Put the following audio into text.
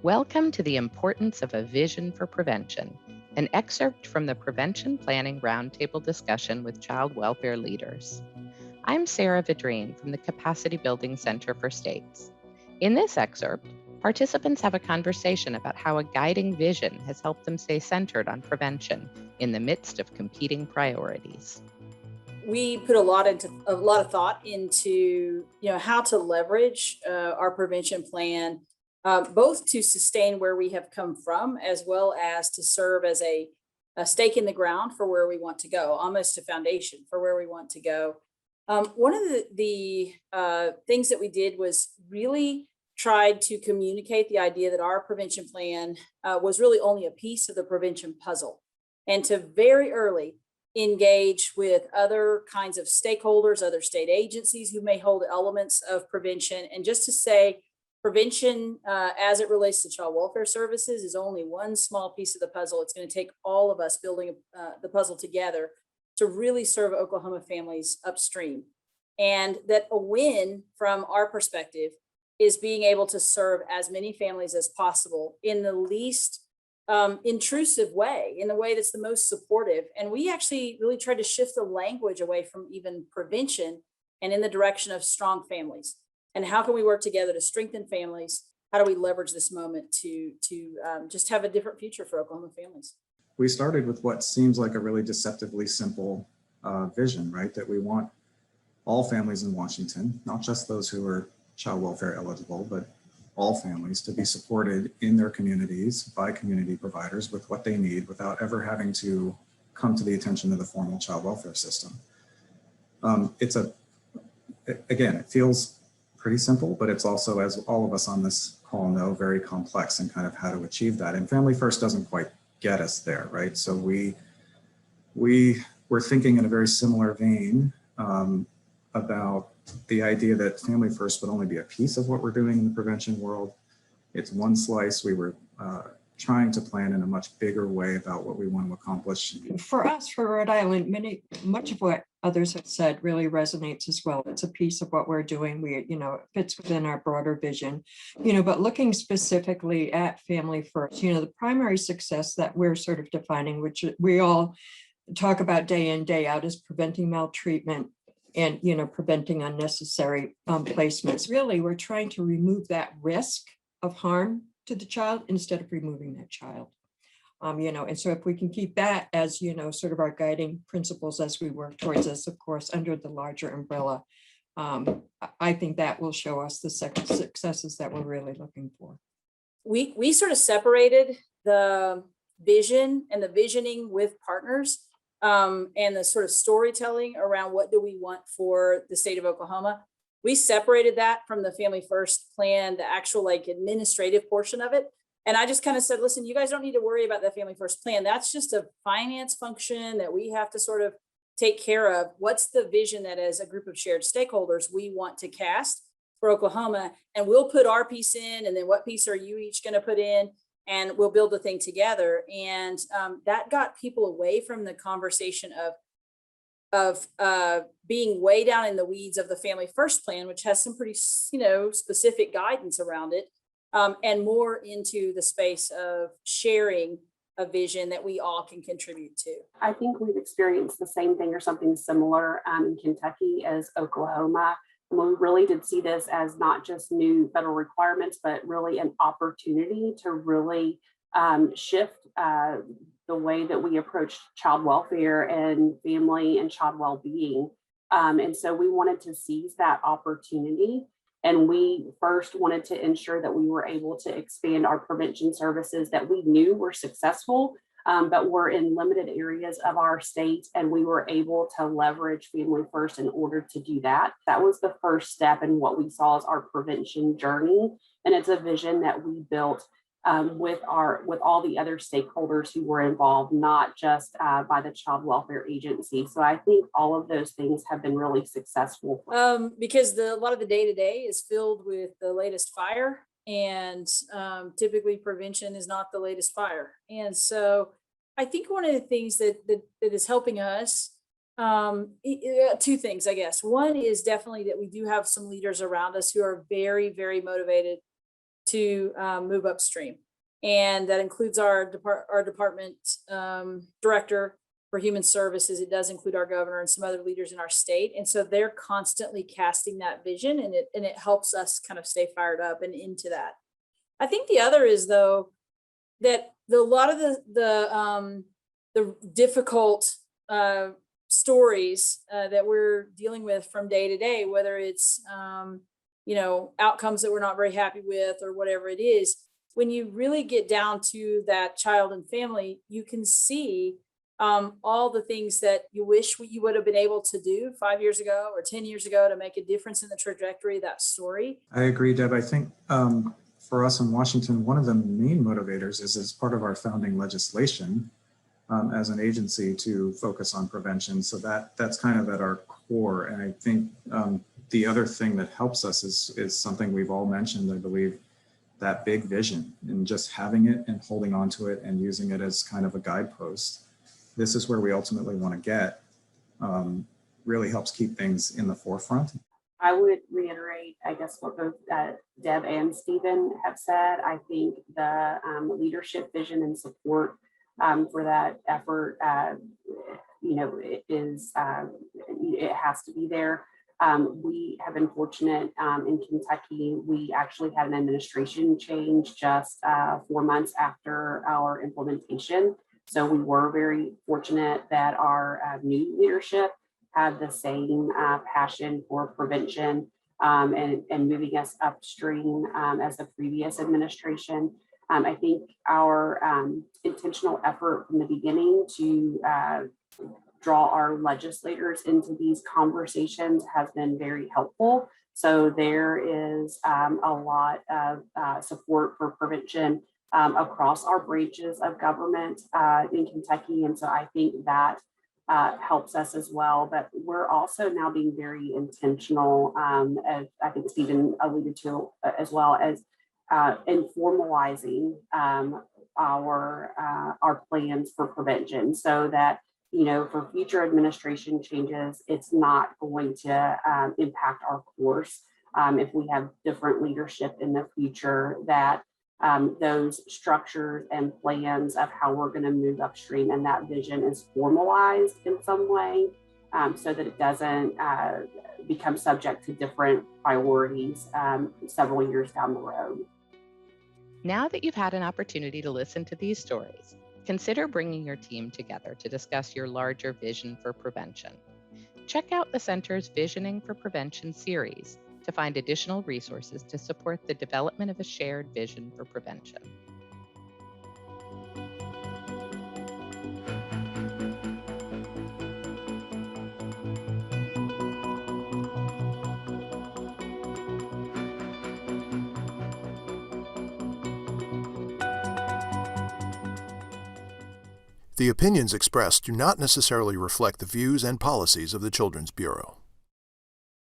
Welcome to the Importance of a Vision for Prevention, an excerpt from the Prevention Planning Roundtable discussion with child welfare leaders. I'm Sarah Vidrine from the Capacity Building Center for States. In this excerpt, participants have a conversation about how a guiding vision has helped them stay centered on prevention in the midst of competing priorities. We put a lot of thought into how to leverage our prevention plan, both to sustain where we have come from, as well as to serve as a stake in the ground for where we want to go, almost a foundation for where we want to go. One of the things that we did was really tried to communicate the idea that our prevention plan was really only a piece of the prevention puzzle, and to very early engage with other kinds of stakeholders, other state agencies who may hold elements of prevention, and just to say prevention as it relates to child welfare services is only one small piece of the puzzle. It's going to take all of us building the puzzle together to really serve Oklahoma families upstream. And that a win from our perspective is being able to serve as many families as possible in the least intrusive way, in the way that's the most supportive. And we actually really tried to shift the language away from even prevention and in the direction of strong families. And how can we work together to strengthen families? How do we leverage this moment to just have a different future for Oklahoma families? We started with what seems like a really deceptively simple vision, right? That we want all families in Washington, not just those who are child welfare eligible, but all families to be supported in their communities by community providers with what they need without ever having to come to the attention of the formal child welfare system. Again, it feels pretty simple, but it's also, as all of us on this call know, very complex in kind of how to achieve that. And Family First doesn't quite get us there, right? So we were thinking in a very similar vein about the idea that Family First would only be a piece of what we're doing in the prevention world. It's one slice. We were trying to plan in a much bigger way about what we want to accomplish. For us, for Rhode Island, much of what others have said really resonates as well. It's a piece of what we're doing. It fits within our broader vision, but looking specifically at Family First, the primary success that we're sort of defining, which we all talk about day in, day out, is preventing maltreatment and preventing unnecessary placements. Really, we're trying to remove that risk of harm to the child instead of removing that child. And so if we can keep that as sort of our guiding principles as we work towards this, of course, under the larger umbrella, I think that will show us the successes that we're really looking for. We sort of separated the vision and the visioning with partners, and the sort of storytelling around what do we want for the state of Oklahoma. We separated that from the Family First plan, the actual administrative portion of it. And I just kind of said, listen, you guys don't need to worry about the Family First plan. That's just a finance function that we have to sort of take care of. What's the vision that as a group of shared stakeholders we want to cast for Oklahoma? And we'll put our piece in, and then what piece are you each going to put in? And we'll build the thing together. And that got people away from the conversation of being way down in the weeds of the Family First plan, which has some pretty, specific guidance around it, and more into the space of sharing a vision that we all can contribute to. I think we've experienced the same thing or something similar in Kentucky as Oklahoma. And we really did see this as not just new federal requirements, but really an opportunity to really shift the way that we approach child welfare and family and child well-being. And so we wanted to seize that opportunity. And we first wanted to ensure that we were able to expand our prevention services that we knew were successful, but were in limited areas of our state, and we were able to leverage Family First in order to do that. That was the first step in what we saw as our prevention journey, and it's a vision that we built with all the other stakeholders who were involved, not just by the Child Welfare Agency. So I think all of those things have been really successful. Because a lot of the day-to-day is filled with the latest fire, and typically prevention is not the latest fire. And so I think one of the things that is helping us, two things, I guess. One is definitely that we do have some leaders around us who are very, very motivated to move upstream. And that includes our department director for human services. It does include our governor and some other leaders in our state. And so they're constantly casting that vision, and it helps us kind of stay fired up and into that. I think the other is, though, that a lot of the difficult stories that we're dealing with from day to day, whether it's outcomes that we're not very happy with or whatever it is, when you really get down to that child and family, you can see all the things that you wish you would have been able to do 5 years ago or 10 years ago to make a difference in the trajectory of that story. I agree, Deb. I think for us in Washington, one of the main motivators is as part of our founding legislation as an agency to focus on prevention. So that's kind of at our core. And I think the other thing that helps us is something we've all mentioned, I believe, that big vision, and just having it and holding on to it and using it as kind of a guidepost. This is where we ultimately want to get, really helps keep things in the forefront. I would reiterate, I guess, what both Deb and Stephen have said. I think the leadership, vision, and support for that effort, it has to be there. We have been fortunate in Kentucky. We actually had an administration change just 4 months after our implementation. So we were very fortunate that our new leadership had the same passion for prevention and moving us upstream as the previous administration. I think our intentional effort from the beginning to draw our legislators into these conversations has been very helpful. So there is a lot of support for prevention across our branches of government in Kentucky. And so I think that helps us as well. But we're also now being very intentional, as I think Stephen alluded to, as well as in formalizing our plans for prevention, so that for future administration changes, it's not going to impact our course. If we have different leadership in the future, that those structures and plans of how we're going to move upstream and that vision is formalized in some way, so that it doesn't become subject to different priorities several years down the road. Now that you've had an opportunity to listen to these stories, consider bringing your team together to discuss your larger vision for prevention. Check out the Center's Visioning for Prevention series to find additional resources to support the development of a shared vision for prevention. The opinions expressed do not necessarily reflect the views and policies of the Children's Bureau.